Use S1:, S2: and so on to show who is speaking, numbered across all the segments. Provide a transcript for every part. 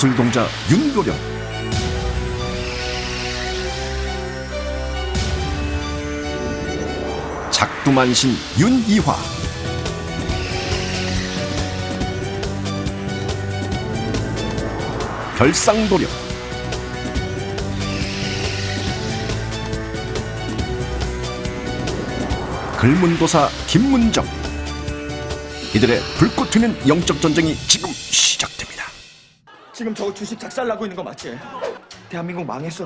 S1: 예술동자 윤도령, 작두만신 윤이화, 별상도령, 글문도사 김문정. 이들의 불꽃 튀는 영적 전쟁이 지금 시작됩니다.
S2: 지금 저 주식 작살나고 있는 거 맞지? 대한민국 망했어.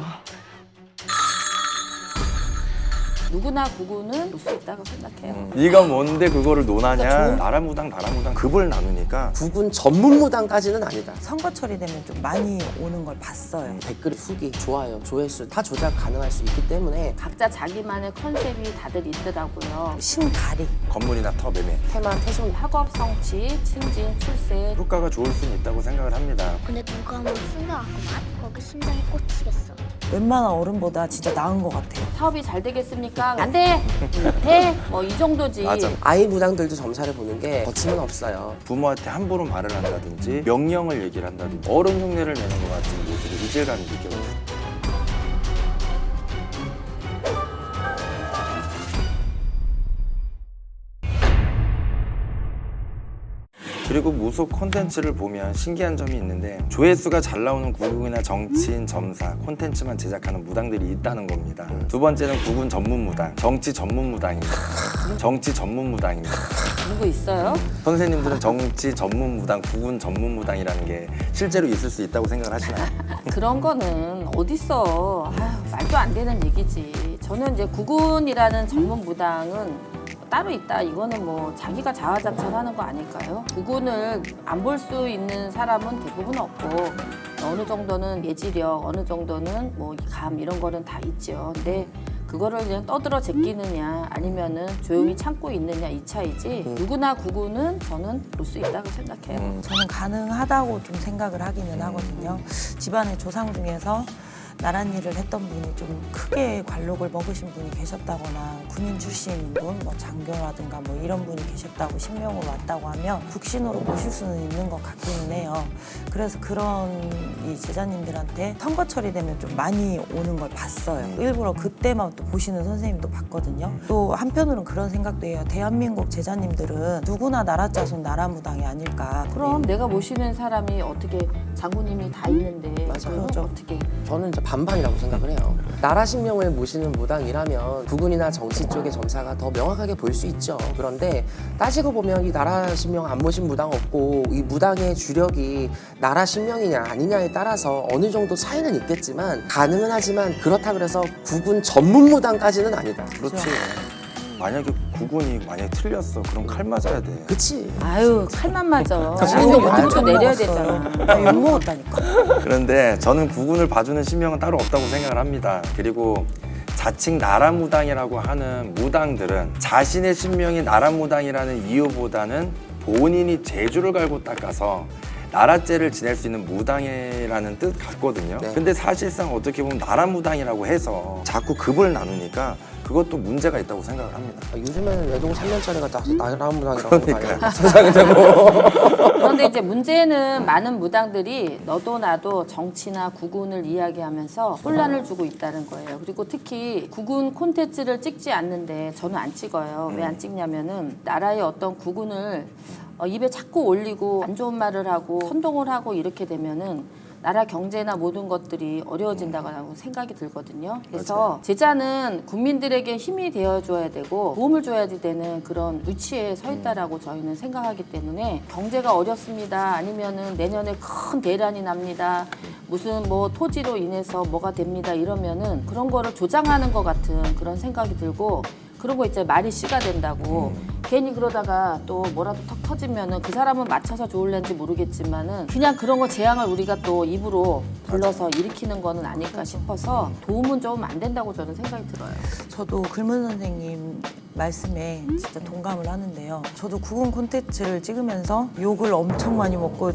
S3: 누구나 구구는 놓을 수 있다고 생각해요.
S4: 네가 뭔데 그거를 논하냐.
S3: 그러니까
S4: 나라무당 급을 나누니까
S5: 국군 전문 무당까지는 아니다.
S6: 선거철이 되면 좀 많이 오는 걸 봤어요.
S5: 댓글, 후기, 좋아요, 조회수 다 조작 가능할 수 있기 때문에
S3: 각자 자기만의 컨셉이 다들 있더라고요.
S6: 신가리.
S4: 건물이나 터 매매
S5: 테마, 태종
S3: 학업, 성취, 승진, 출세.
S4: 효과가 좋을 수는 있다고 생각을 합니다.
S7: 근데 누가 한번 숨겨갖고만 거기 심장이 꽂히겠어.
S6: 웬만한 어른보다 진짜 나은 것 같아요.
S3: 사업이 잘 되겠습니까? 안 돼! 돼! 뭐 이 정도지.
S4: 맞아.
S5: 아이 무당들도 점사를 보는 게 거침은 없어요.
S4: 부모한테 함부로 말을 한다든지 명령을 얘기를 한다든지 어른 흉내를 내는 것 같은 모습이 이질감이 느껴져요. 그리고 무속 콘텐츠를 보면 신기한 점이 있는데 조회수가 잘 나오는 국궁이나 정치인, 점사, 콘텐츠만 제작하는 무당들이 있다는 겁니다. 두 번째는 국군 전문 무당, 정치 전문 무당입니다. 정치 전문 무당입니다.
S3: 누구 있어요?
S4: 선생님들은 정치 전문 무당, 국군 전문 무당이라는 게 실제로 있을 수 있다고 생각을 하시나요?
S3: 그런 거는 어딨어. 아휴, 말도 안 되는 얘기지. 저는 이제 구군이라는 전문 무당은 따로 있다. 이거는 뭐 자기가 자화자찬하는 거 아닐까요? 구군을 안 볼 수 있는 사람은 대부분 없고 어느 정도는 예지력, 어느 정도는 뭐 감 이런 거는 다 있죠. 근데 그거를 그냥 떠들어 제끼느냐 아니면은 조용히 참고 있느냐 이 차이지. 누구나 구군은 저는 볼 수 있다고 생각해요.
S6: 저는 가능하다고 좀 생각을 하기는 하거든요. 집안의 조상 중에서 나란 일을 했던 분이 좀 크게 관록을 먹으신 분이 계셨다거나 군인 출신인 분, 뭐 장교라든가 뭐 이런 분이 계셨다고 신명으로 왔다고 하면 국신으로 모실 수는 있는 것 같기는 해요. 그래서 그런 이 제자님들한테 선거철이 되면 좀 많이 오는 걸 봤어요. 일부러 그때만 또 보시는 선생님도 봤거든요. 또 한편으로는 그런 생각도 해요. 대한민국 제자님들은 누구나 나라자손 나라무당이 아닐까.
S3: 그럼 내가 모시는 사람이 어떻게 장군님이 다 있는데
S5: 맞아요.
S3: 그건 어떻게
S5: 저는 이제 반반이라고 생각을 해요. 나라 신명을 모시는 무당이라면 국군이나 정치 쪽의 점사가 더 명확하게 보일 수 있죠. 그런데 따지고 보면 이 나라 신명 안 모신 무당 없고 이 무당의 주력이 나라 신명이냐 아니냐에 따라서 어느 정도 차이는 있겠지만 가능은 하지만 그렇다 그래서 국군 전문 무당까지는 아니다.
S4: 그렇지. 만약에 국군이 만약에 틀렸어. 그럼 칼 맞아야 돼.
S5: 그치?
S3: 아유 칼만 맞아.
S5: 자신도
S3: 못도 내려야
S6: 먹었어요.
S3: 되잖아.
S6: 나 욕먹었다니까.
S4: 그런데 저는 국군을 봐주는 신명은 따로 없다고 생각을 합니다. 그리고 자칭 나라무당이라고 하는 무당들은 자신의 신명이 나라무당이라는 이유보다는 본인이 재주를 갈고 닦아서 나라죄를 지낼 수 있는 무당이라는 뜻 같거든요.
S5: 네.
S4: 근데 사실상 어떻게 보면 나라무당이라고 해서 자꾸 급을 나누니까 그것도 문제가 있다고 생각을 합니다.
S5: 요즘에는 외동 3년짜리가 다 나라 무당이라고
S4: 그러니까요.
S5: 세상에 되고.
S3: 그런데 이제 문제는 많은 무당들이 너도 나도 정치나 구군을 이야기하면서 혼란을 주고 있다는 거예요. 그리고 특히 구군 콘텐츠를 찍지 않는데 저는 안 찍어요. 왜 안 찍냐면은 나라의 어떤 구군을 입에 자꾸 올리고 안 좋은 말을 하고 선동을 하고 이렇게 되면은 나라 경제나 모든 것들이 어려워진다고 생각이 들거든요. 그래서
S4: 맞아요.
S3: 제자는 국민들에게 힘이 되어줘야 되고 도움을 줘야지 되는 그런 위치에 서 있다라고 저희는 생각하기 때문에 경제가 어렵습니다. 아니면은 내년에 큰 대란이 납니다. 무슨 뭐 토지로 인해서 뭐가 됩니다. 이러면은 그런 거를 조장하는 것 같은 그런 생각이 들고 그런 거 있잖아요. 말이 씨가 된다고. 괜히 그러다가 또 뭐라도 턱 터지면은 그 사람은 맞춰서 좋을는지 모르겠지만은 그냥 그런 거 재앙을 우리가 또 입으로 불러서 일으키는 거는 아닐까 싶어서 도움은 좀 안 된다고 저는 생각이 들어요.
S6: 저도 글문 선생님 말씀에 진짜 동감을 하는데요. 저도 구군 콘텐츠를 찍으면서 욕을 엄청 많이 먹고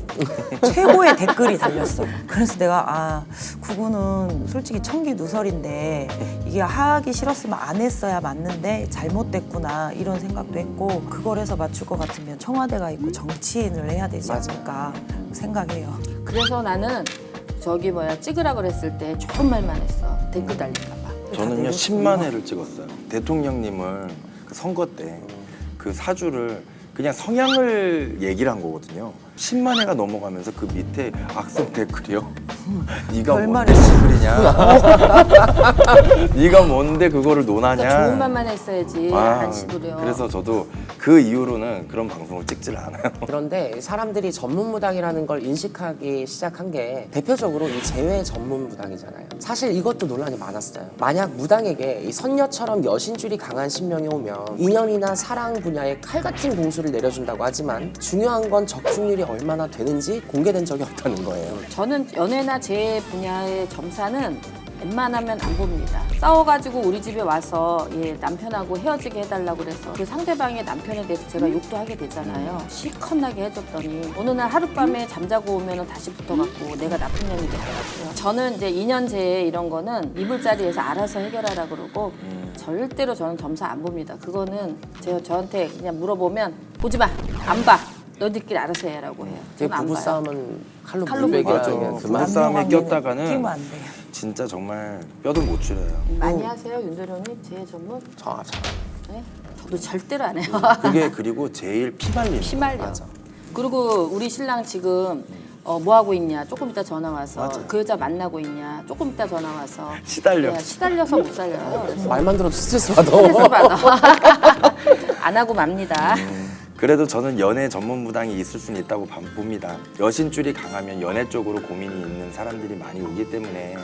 S6: 최고의 댓글이 달렸어요. 그래서 내가 구군은 솔직히 청기누설인데 이게 하기 싫었으면 안 했어야 맞는데 잘못됐구나 이런 생각도 했고, 그걸 해서 맞출 것 같으면 청와대가 있고 정치인을 해야 되지 않을까 생각해요.
S3: 그래서 나는 찍으라 그랬을 때 좋은 말만 했어. 댓글 달릴까 봐.
S4: 저는요 10만 회를 찍었어요. 대통령님을 그 선거 때 그 사주를 그냥 성향을 얘기를 한 거거든요. 10만 회가 넘어가면서 그 밑에 악성 댓글이요. 네가 뭔데 시술이냐? 네가 뭔데 그거를 논하냐?
S3: 그러니까 좋은 말만 했어야지 안 씹으려.
S4: 그래서 저도 그 이후로는 그런 방송을 찍질 않아요.
S5: 그런데 사람들이 전문무당이라는 걸 인식하기 시작한 게 대표적으로 이 재회 전문무당이잖아요. 사실 이것도 논란이 많았어요. 만약 무당에게 이 선녀처럼 여신줄이 강한 신명이 오면 인연이나 사랑 분야에 칼 같은 공수를 내려준다고 하지만 중요한 건 적중률이 얼마나 되는지 공개된 적이 없다는 거예요.
S3: 저는 연애나 제 분야의 점사는 웬만하면 안 봅니다. 싸워가지고 우리 집에 와서 남편하고 헤어지게 해달라고 그래서 그 상대방의 남편에 대해서 제가 욕도 하게 되잖아요. 시커나게 해줬더니 어느 날 하룻밤에 잠자고 오면 다시 붙어갖고 내가 나쁜 년이 되더라고요. 저는 이제 2년제 이런 거는 이불자리에서 알아서 해결하라 그러고 절대로 저는 점사 안 봅니다. 그거는 저한테 그냥 물어보면 보지 마, 안 봐. 너희들끼리 알아서 해라고 해요. 저는 안 봐요.
S5: 부부싸움은 칼로
S3: 칼로
S5: 물베기라
S4: 맞아.
S5: 그냥
S4: 부부
S5: 그만.
S4: 싸움에
S6: 끼면
S4: 꼈다가는
S6: 안 돼요.
S4: 진짜 정말 뼈도 못 줄여요.
S3: 많이 하세요, 윤도련님? 제 전문?
S5: 저
S3: 네? 저도 절대로 안 해요.
S4: 그게 그리고 제일 피말리는
S3: 피말려.
S4: 맞아.
S3: 그리고 우리 신랑 지금 뭐 하고 있냐? 조금 이따 전화 와서.
S4: 맞아.
S3: 그 여자 만나고 있냐? 조금 이따 전화 와서.
S4: 시달려.
S3: 시달려서 못 살려요. 그래서
S5: 말만 들어도 스트레스 받아.
S3: 스트레스 받아. 안 하고 맙니다.
S4: 그래도 저는 연애 전문 무당이 있을 수는 있다고 봅니다. 여신줄이 강하면 연애 쪽으로 고민이 있는 사람들이 많이 오기 때문에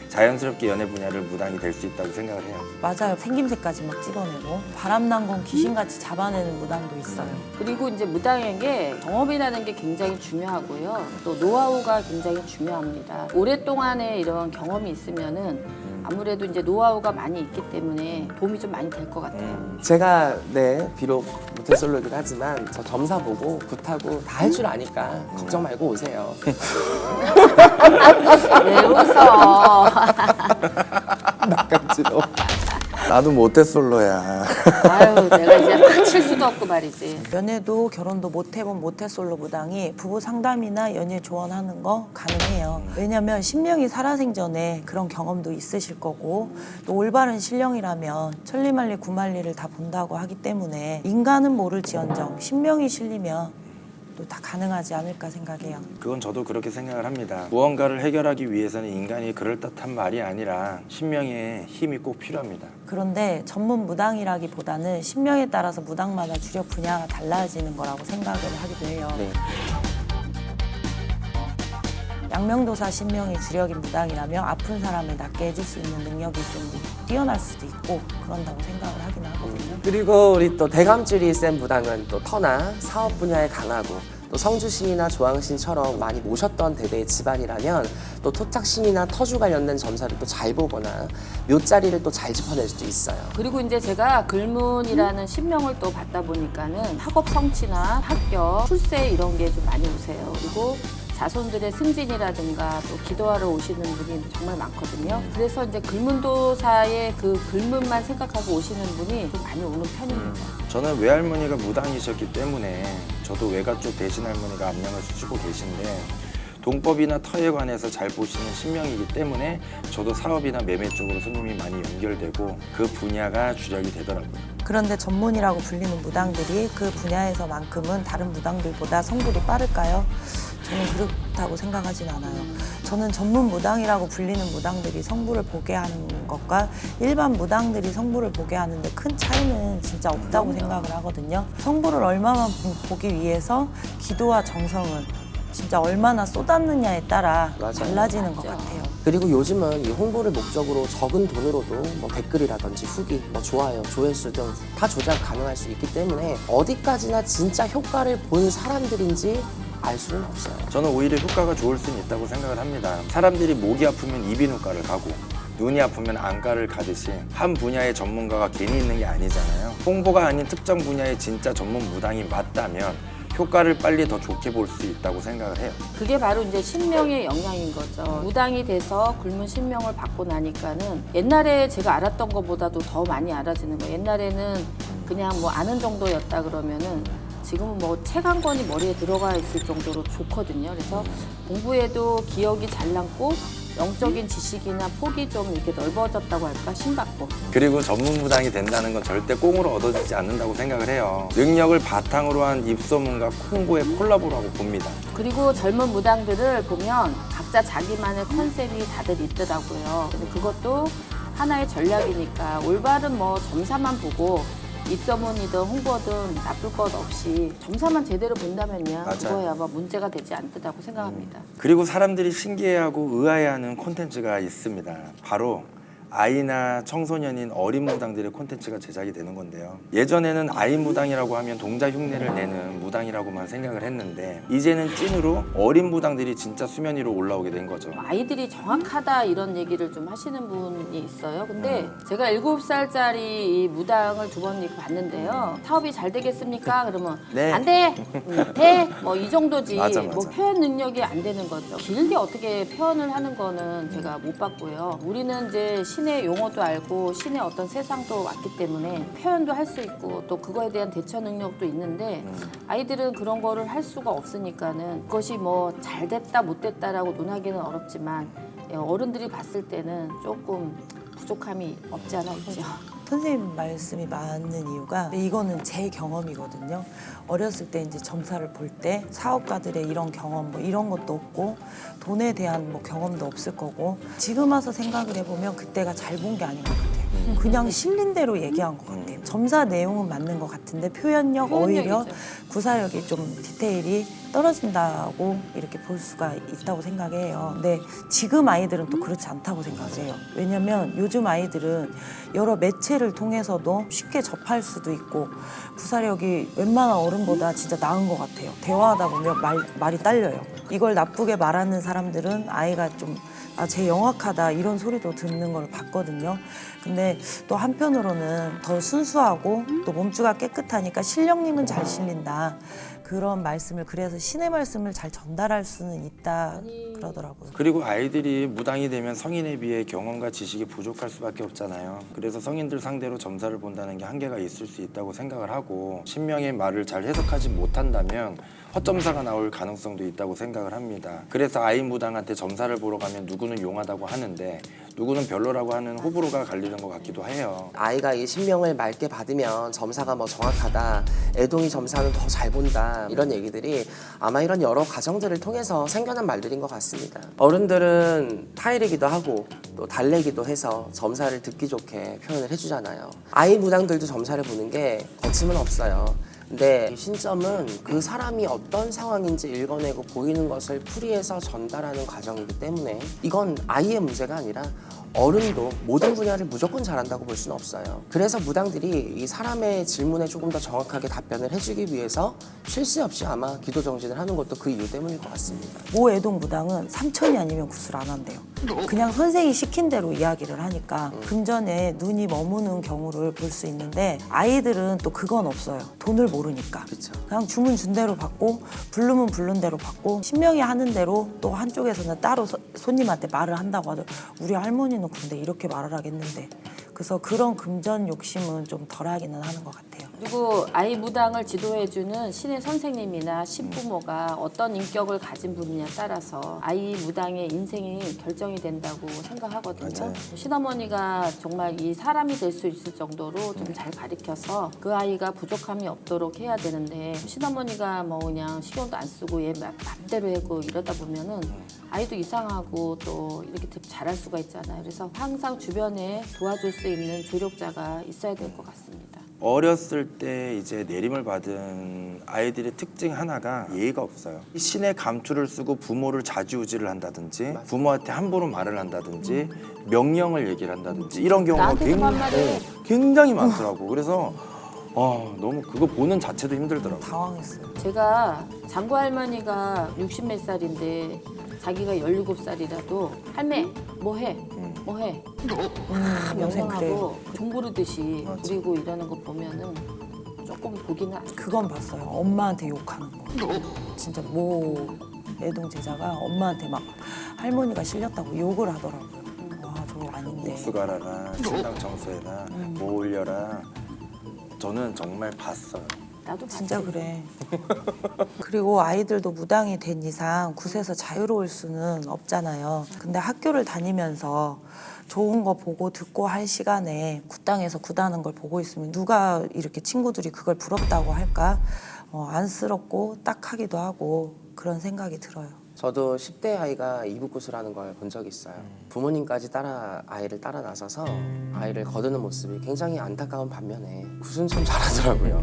S4: 자연스럽게 연애 분야를 무당이 될 수 있다고 생각을 해요.
S6: 맞아요. 생김새까지 막 찍어내고 바람난 건 귀신같이 잡아내는 무당도 있어요.
S3: 그리고 이제 무당에게 경험이라는 게 굉장히 중요하고요. 또 노하우가 굉장히 중요합니다. 오랫동안의 이런 경험이 있으면은 아무래도 이제 노하우가 많이 있기 때문에 도움이 좀 많이 될 것 같아요.
S5: 제가 비록 모태솔로긴 하지만 저 점사 보고 굿하고 다 할 줄 아니까 걱정 말고 오세요.
S3: 왜 웃어?
S5: 깜찍어.
S4: 나도 모태솔로야.
S3: 아유, 내가 이제 확 칠 수도 없고 말이지.
S6: 연애도 결혼도 못 해본 모태솔로 무당이 부부 상담이나 연애 조언하는 거 가능해요. 왜냐면 신명이 살아생전에 그런 경험도 있으실 거고 또 올바른 신령이라면 천리만리 구만리를 다 본다고 하기 때문에 인간은 모를지언정 신명이 실리면 또 다 가능하지 않을까 생각해요.
S4: 그건 저도 그렇게 생각을 합니다. 무언가를 해결하기 위해서는 인간이 그럴듯한 말이 아니라 신명의 힘이 꼭 필요합니다.
S6: 그런데 전문 무당이라기보다는 신명에 따라서 무당마다 주력 분야가 달라지는 거라고 생각을 하기도 해요.
S5: 네.
S6: 양명도사 신명이 주력인 무당이라면 아픈 사람을 낫게 해줄 수 있는 능력이 좀 뛰어날 수도 있고 그런다고 생각을 하긴 하거든요.
S5: 그리고 우리 또 대감줄이 센 무당은 또 터나 사업 분야에 강하고 또 성주신이나 조항신처럼 많이 모셨던 대대의 집안이라면 또 토착신이나 터주 관련된 점사를 또 잘 보거나 묘자리를 또 잘 짚어낼 수도 있어요.
S3: 그리고 이제 제가 글문이라는 신명을 또 받다 보니까는 학업 성취나 합격, 출세 이런 게 좀 많이 오세요. 그리고 자손들의 승진이라든가 또 기도하러 오시는 분이 정말 많거든요. 그래서 이제 글문도사의 그 글문만 생각하고 오시는 분이 좀 많이 오는 편입니다.
S4: 저는 외할머니가 무당이셨기 때문에 저도 외가 쪽 대신 할머니가 앞장을 쓰시고 계신데 동법이나 터에 관해서 잘 보시는 신명이기 때문에 저도 사업이나 매매 쪽으로 손님이 많이 연결되고 그 분야가 주력이 되더라고요.
S6: 그런데 전문이라고 불리는 무당들이 그 분야에서만큼은 다른 무당들보다 성불이 빠를까요? 저는 그렇다고 생각하진 않아요. 저는 전문 무당이라고 불리는 무당들이 성불을 보게 하는 것과 일반 무당들이 성불을 보게 하는데 큰 차이는 진짜 없다고 생각을 하거든요. 성불을 얼마나 보기 위해서 기도와 정성을 진짜 얼마나 쏟았느냐에 따라
S5: 맞아요.
S6: 달라지는 것
S3: 맞죠.
S6: 같아요.
S5: 그리고 요즘은 이 홍보를 목적으로 적은 돈으로도 뭐 댓글이라든지 후기, 뭐 좋아요, 조회수 등 다 조작 가능할 수 있기 때문에 어디까지나 진짜 효과를 본 사람들인지 알 수는 없어요.
S4: 저는 오히려 효과가 좋을 수는 있다고 생각을 합니다. 사람들이 목이 아프면 이비인후과를 가고 눈이 아프면 안과를 가듯이 한 분야의 전문가가 괜히 있는 게 아니잖아요. 홍보가 아닌 특정 분야의 진짜 전문 무당이 맞다면 효과를 빨리 더 좋게 볼 수 있다고 생각을 해요.
S3: 그게 바로 이제 신명의 영향인 거죠. 무당이 돼서 굶은 신명을 받고 나니까는 옛날에 제가 알았던 것보다도 더 많이 알아지는 거예요. 옛날에는 그냥 뭐 아는 정도였다 그러면은 지금은 뭐 책 한 권이 머리에 들어가 있을 정도로 좋거든요. 그래서 공부에도 기억이 잘 남고 영적인 지식이나 폭이 좀 이렇게 넓어졌다고 할까 신받고.
S4: 그리고 전문 무당이 된다는 건 절대 꽁으로 얻어지지 않는다고 생각을 해요. 능력을 바탕으로 한 입소문과 홍보의 콜라보라고 봅니다.
S3: 그리고 젊은 무당들을 보면 각자 자기만의 컨셉이 다들 있더라고요. 그래서 그것도 하나의 전략이니까 올바른 뭐 점사만 보고 입소문이든 홍보든 나쁠 것 없이 점사만 제대로 본다면요.
S4: 맞아요.
S3: 그거야 뭐 문제가 되지 않다고 생각합니다.
S4: 그리고 사람들이 신기해하고 의아해하는 콘텐츠가 있습니다. 바로 아이나 청소년인 어린 무당들의 콘텐츠가 제작이 되는 건데요. 예전에는 아이 무당이라고 하면 동자 흉내를 내는 무당이라고만 생각을 했는데 이제는 찐으로 어린 무당들이 진짜 수면 위로 올라오게 된 거죠.
S3: 아이들이 정확하다 이런 얘기를 좀 하시는 분이 있어요. 근데 제가 7살짜리 이 무당을 2번 봤는데요. 사업이 잘 되겠습니까? 그러면
S4: 네.
S3: 안 돼. 돼. 뭐 이 정도지.
S4: 맞아.
S3: 뭐 표현 능력이 안 되는 거죠. 길게 어떻게 표현을 하는 거는 제가 못 봤고요. 우리는 이제 신의 용어도 알고 신의 어떤 세상도 왔기 때문에 표현도 할 수 있고 또 그거에 대한 대처 능력도 있는데 아이들은 그런 거를 할 수가 없으니까는 그것이 뭐 잘 됐다 못 됐다라고 논하기는 어렵지만 어른들이 봤을 때는 조금 부족함이 없지 않아 있죠.
S6: 선생님 말씀이 맞는 이유가 이거는 제 경험이거든요. 어렸을 때 이제 점사를 볼 때 사업가들의 이런 경험 뭐 이런 것도 없고 돈에 대한 뭐 경험도 없을 거고 지금 와서 생각을 해보면 그때가 잘 본 게 아닌 것 같아요. 그냥 실린 대로 얘기한 것 같아요. 점사 내용은 맞는 것 같은데 표현력,
S3: 표현력이죠.
S6: 어휘력, 구사력이 좀 디테일이 떨어진다고 이렇게 볼 수가 있다고 생각해요. 근데 지금 아이들은 또 그렇지 않다고 생각해요. 왜냐면 요즘 아이들은 여러 매체를 통해서도 쉽게 접할 수도 있고 구사력이 웬만한 어른보다 진짜 나은 것 같아요. 대화하다 보면 말이 딸려요. 이걸 나쁘게 말하는 사람들은 아이가 좀 쟤 영악하다 이런 소리도 듣는 걸 봤거든요. 근데 또 한편으로는 더 순수하고 또 몸주가 깨끗하니까 신령님은 잘 실린다. 그런 말씀을 그래서 신의 말씀을 잘 전달할 수는 있다 그러더라고요.
S4: 그리고 아이들이 무당이 되면 성인에 비해 경험과 지식이 부족할 수밖에 없잖아요. 그래서 성인들 상대로 점사를 본다는 게 한계가 있을 수 있다고 생각을 하고 신명의 말을 잘 해석하지 못한다면 헛점사가 나올 가능성도 있다고 생각을 합니다. 그래서 아이 무당한테 점사를 보러 가면 누구는 용하다고 하는데 누구는 별로라고 하는 호불호가 갈리는 것 같기도 해요.
S5: 아이가 이 신명을 맑게 받으면 점사가 뭐 정확하다, 애동이 점사는 더 잘 본다 이런 얘기들이 아마 이런 여러 과정들을 통해서 생겨난 말들인 것 같습니다. 어른들은 타일이기도 하고 또 달래기도 해서 점사를 듣기 좋게 표현을 해주잖아요. 아이 무당들도 점사를 보는 게 거침은 없어요. 근데 신점은 그 사람이 어떤 상황인지 읽어내고 보이는 것을 풀이해서 전달하는 과정이기 때문에 이건 아이의 문제가 아니라 어른도 모든 분야를 무조건 잘한다고 볼 수는 없어요. 그래서 무당들이 이 사람의 질문에 조금 더 정확하게 답변을 해주기 위해서 쉴 새 없이 아마 기도 정진을 하는 것도 그 이유 때문일 것 같습니다.
S6: 모 애동 무당은 3천이 아니면 구술 안 한대요. 그냥 선생이 시킨 대로 이야기를 하니까 금전에 눈이 머무는 경우를 볼 수 있는데 아이들은 또 그건 없어요. 돈을 모르니까.
S5: 그쵸.
S6: 그냥 주문 준 대로 받고 부르면 부른 대로 받고 신명이 하는 대로 또 한쪽에서는 따로 손님한테 말을 한다고 하더라고요. 우리 할머니는 근데 이렇게 말을 하겠는데. 그래서 그런 금전 욕심은 좀 덜하기는 하는 것 같아요.
S3: 그리고 아이 무당을 지도해주는 신의 선생님이나 신부모가 어떤 인격을 가진 분이냐에 따라서 아이 무당의 인생이 결정이 된다고 생각하거든요.
S4: 맞아요.
S3: 신어머니가 정말 이 사람이 될 수 있을 정도로 좀 잘 가르쳐서 그 아이가 부족함이 없도록 해야 되는데 신어머니가 뭐 그냥 신경도 안 쓰고 얘 맘대로 하고 이러다 보면은 아이도 이상하고 또 이렇게 잘할 수가 있잖아요. 그래서 항상 주변에 도와줄 수 있는 조력자가 있어야 될 것 같습니다.
S4: 어렸을 때 이제 내림을 받은 아이들의 특징 하나가 예의가 없어요. 신의 감투를 쓰고 부모를 자지우지를 한다든지 부모한테 함부로 말을 한다든지 명령을 얘기를 한다든지 이런 경우가
S3: 나한테도 반말해.
S4: 굉장히 많더라고. 그래서 너무 그거 보는 자체도 힘들더라고.
S6: 당황했어요.
S3: 제가 장구 할머니가 60몇 살인데 자기가 17살이라도 할매 뭐 해? 해.
S6: 요새 그래요.
S3: 명랑하고 종 부르듯이 부리고 이러는 거 보면은 조금 보기는 안 좋죠.
S6: 그건 봤어요. 엄마한테 욕하는 거. 진짜 애동 제자가 엄마한테 막 할머니가 실렸다고 욕을 하더라고요. 와, 저거 아닌데.
S4: 국수 갈아라, 신당 청소해라, 뭐 올려라. 저는 정말 봤어요.
S3: 나도
S6: 진짜
S3: 봤지.
S6: 그래. 그리고 아이들도 무당이 된 이상 굿에서 자유로울 수는 없잖아요. 근데 학교를 다니면서 좋은 거 보고 듣고 할 시간에 굿당에서 굿하는 걸 보고 있으면 누가 이렇게 친구들이 그걸 부럽다고 할까? 안쓰럽고 딱하기도 하고 그런 생각이 들어요.
S5: 저도 10대 아이가 이북굿을 하는 걸 본 적이 있어요. 부모님까지 아이를 따라 나서서 아이를 거두는 모습이 굉장히 안타까운 반면에 굿은 참 잘하더라고요.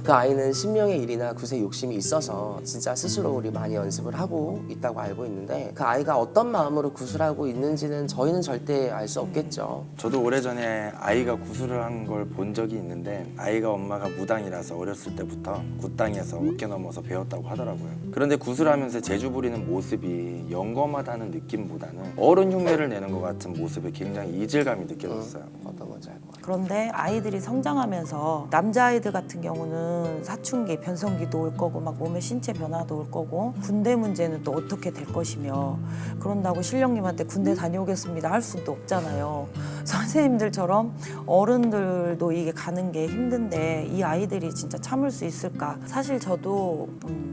S5: 그 아이는 신명의 일이나 굿에 욕심이 있어서 진짜 스스로 우리 많이 연습을 하고 있다고 알고 있는데 그 아이가 어떤 마음으로 굿을 하고 있는지는 저희는 절대 알 수 없겠죠.
S4: 저도 오래전에 아이가 구슬을 한 걸 본 적이 있는데 아이가 엄마가 무당이라서 어렸을 때부터 굿당에서 어깨 넘어서 배웠다고 하더라고요. 그런데 구슬하면서 재주 부리는 모습이 영검하다는 느낌보다는 어른 흉내를 내는 것 같은 모습에 굉장히 이질감이 느껴졌어요.
S5: 어떤 건지 알 것 같아요.
S6: 그런데 아이들이 성장하면서 남자아이들 같은 경우는 사춘기, 변성기도 올 거고 막 몸의 신체 변화도 올 거고 군대 문제는 또 어떻게 될 것이며 그런다고 신령님한테 군대 다녀오겠습니다 할 수도 없잖아요. 선생님들처럼 어른들도 이게 가는 게 힘든데 이 아이들이 진짜 참을 수 있을까? 사실 저도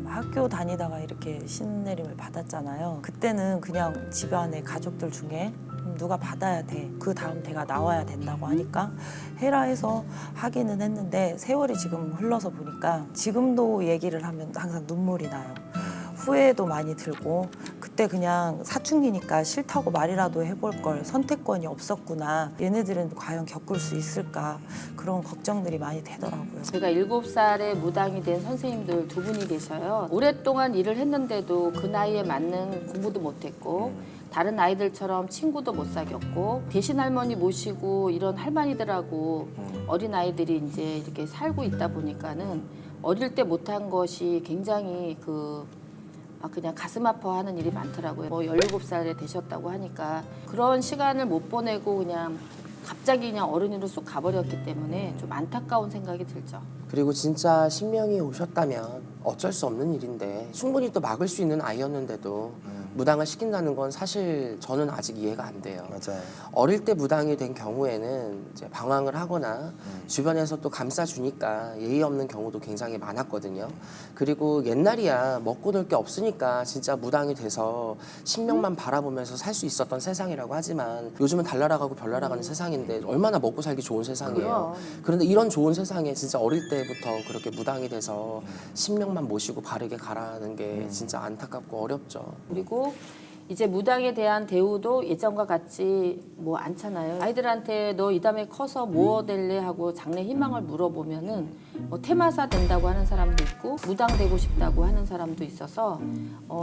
S6: 학교 다니다가 이렇게 신내림을 받았잖아요. 그때는 그냥 집안의 가족들 중에 누가 받아야 돼. 그 다음 대가 나와야 된다고 하니까 해라 해서 하기는 했는데 세월이 지금 흘러서 보니까 지금도 얘기를 하면 항상 눈물이 나요. 후회도 많이 들고 그때 그냥 사춘기니까 싫다고 말이라도 해볼 걸 선택권이 없었구나. 얘네들은 과연 겪을 수 있을까. 그런 걱정들이 많이 되더라고요.
S3: 제가 7살에 무당이 된 선생님들 2분이 계셔요. 오랫동안 일을 했는데도 그 나이에 맞는 공부도 못했고 다른 아이들처럼 친구도 못 사귀었고 대신 할머니 모시고 이런 할머니들하고 어린 아이들이 이제 이렇게 살고 있다 보니까는 어릴 때 못한 것이 굉장히 그냥 가슴 아파하는 일이 많더라고요. 17살에 되셨다고 하니까 그런 시간을 못 보내고 그냥 갑자기 그냥 어른으로 쑥 가버렸기 때문에 좀 안타까운 생각이 들죠.
S5: 그리고 진짜 신명이 오셨다면 어쩔 수 없는 일인데 충분히 또 막을 수 있는 아이였는데도 무당을 시킨다는 건 사실 저는 아직 이해가 안 돼요.
S4: 맞아요.
S5: 어릴 때 무당이 된 경우에는 이제 방황을 하거나 주변에서 또 감싸주니까 예의 없는 경우도 굉장히 많았거든요. 그리고 옛날이야 먹고 놀 게 없으니까 진짜 무당이 돼서 신명만 바라보면서 살 수 있었던 세상이라고 하지만 요즘은 달 날아가고 별 날아가는 세상인데 얼마나 먹고 살기 좋은 세상이에요. 그런데 이런 좋은 세상에 진짜 어릴 때부터 그렇게 무당이 돼서 신명만 모시고 바르게 가라는 게 진짜 안타깝고 어렵죠.
S3: 그리고 이제 무당에 대한 대우도 예전과 같지 않잖아요. 아이들한테 너 이 다음에 커서 뭐 될래 하고 장래 희망을 물어보면은 테마사 된다고 하는 사람도 있고 무당 되고 싶다고 하는 사람도 있어서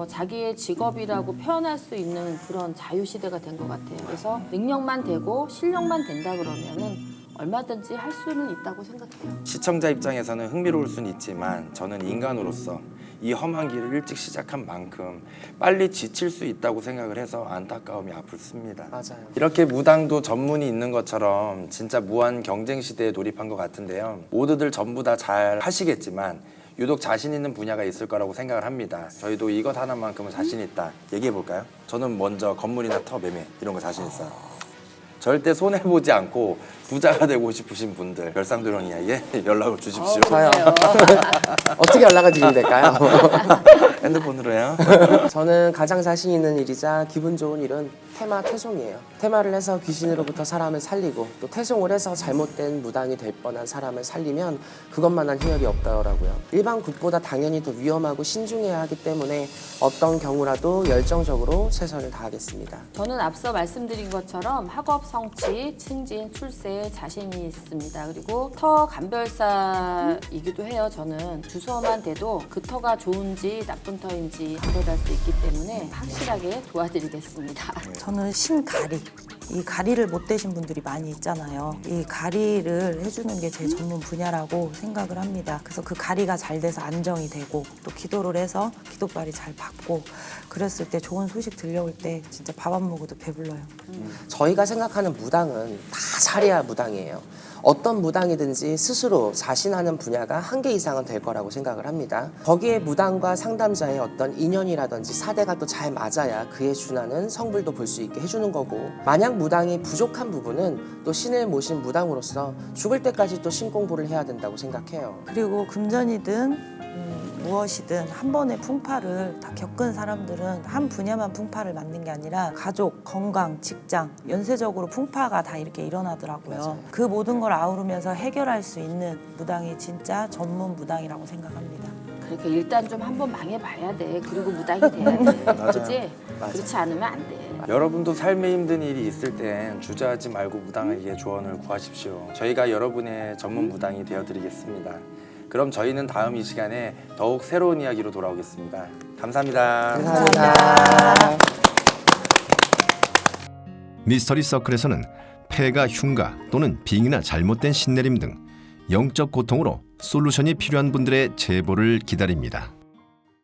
S3: 자기의 직업이라고 표현할 수 있는 그런 자유 시대가 된 것 같아요. 그래서 능력만 되고 실력만 된다 그러면은 얼마든지 할 수는 있다고 생각해요.
S4: 시청자 입장에서는 흥미로울 수는 있지만 저는 인간으로서 이 험한 길을 일찍 시작한 만큼 빨리 지칠 수 있다고 생각을 해서 안타까움이 아프습니다.
S5: 맞아요.
S4: 이렇게 무당도 전문이 있는 것처럼 진짜 무한 경쟁 시대에 돌입한 것 같은데요. 모두들 전부 다 잘 하시겠지만 유독 자신 있는 분야가 있을 거라고 생각을 합니다. 저희도 이것 하나만큼은 자신 있다. 얘기해 볼까요? 저는 먼저 건물이나 터 매매 이런 거 자신 있어요. 절대 손해보지 않고 부자가 되고 싶으신 분들 별상도령이에게 연락을 주십시오.
S5: 저요. 어떻게 연락을 드리면 될까요?
S4: 핸드폰으로요.
S5: 저는 가장 자신 있는 일이자 기분 좋은 일은 테마 태송이에요. 테마를 해서 귀신으로부터 사람을 살리고 또 태송을 해서 잘못된 무당이 될 뻔한 사람을 살리면 그것만한 희열이 없더라고요. 일반 굿보다 당연히 더 위험하고 신중해야 하기 때문에 어떤 경우라도 열정적으로 최선을 다하겠습니다.
S3: 저는 앞서 말씀드린 것처럼 학업 성취, 승진, 출세에 자신이 있습니다. 그리고 터 감별사이기도 해요. 저는 주소만 돼도 그 터가 좋은지 나쁜 터인지 판별할 수 있기 때문에 확실하게 도와드리겠습니다.
S6: 저는 신가리. 이 가리를 못 되신 분들이 많이 있잖아요. 이 가리를 해주는 게 제 전문 분야라고 생각을 합니다. 그래서 그 가리가 잘 돼서 안정이 되고 또 기도를 해서 기도발이 잘 받고 그랬을 때 좋은 소식 들려올 때 진짜 밥 안 먹어도 배불러요.
S5: 저희가 생각하는 무당은 다 잘해야 무당이에요. 어떤 무당이든지 스스로 자신하는 분야가 한 개 이상은 될 거라고 생각을 합니다. 거기에 무당과 상담자의 어떤 인연이라든지 사대가 또 잘 맞아야 그에 준하는 성불도 볼 수 있게 해주는 거고, 만약 무당이 부족한 부분은 또 신을 모신 무당으로서 죽을 때까지 또 신공부를 해야 된다고 생각해요.
S6: 그리고 금전이든 무엇이든 한 번의 풍파를 다 겪은 사람들은 한 분야만 풍파를 맞는 게 아니라 가족, 건강, 직장, 연쇄적으로 풍파가 다 이렇게 일어나더라고요.
S5: 맞아요.
S6: 그 모든 걸 아우르면서 해결할 수 있는 무당이 진짜 전문 무당이라고 생각합니다.
S3: 그러니까 일단 좀 한번 망해봐야 돼. 그리고 무당이 돼야 돼. 그렇지?
S5: 맞아요.
S3: 그렇지 않으면 안 돼.
S4: 여러분도 삶에 힘든 일이 있을 땐 주저하지 말고 무당에게 조언을 구하십시오. 저희가 여러분의 전문 무당이 되어드리겠습니다. 그럼 저희는 다음 이 시간에 더욱 새로운 이야기로 돌아오겠습니다. 감사합니다.
S5: 감사합니다.
S1: 미스터리 서클에서는 폐가 흉가 또는 빙이나 잘못된 신내림 등 영적 고통으로 솔루션이 필요한 분들의 제보를 기다립니다.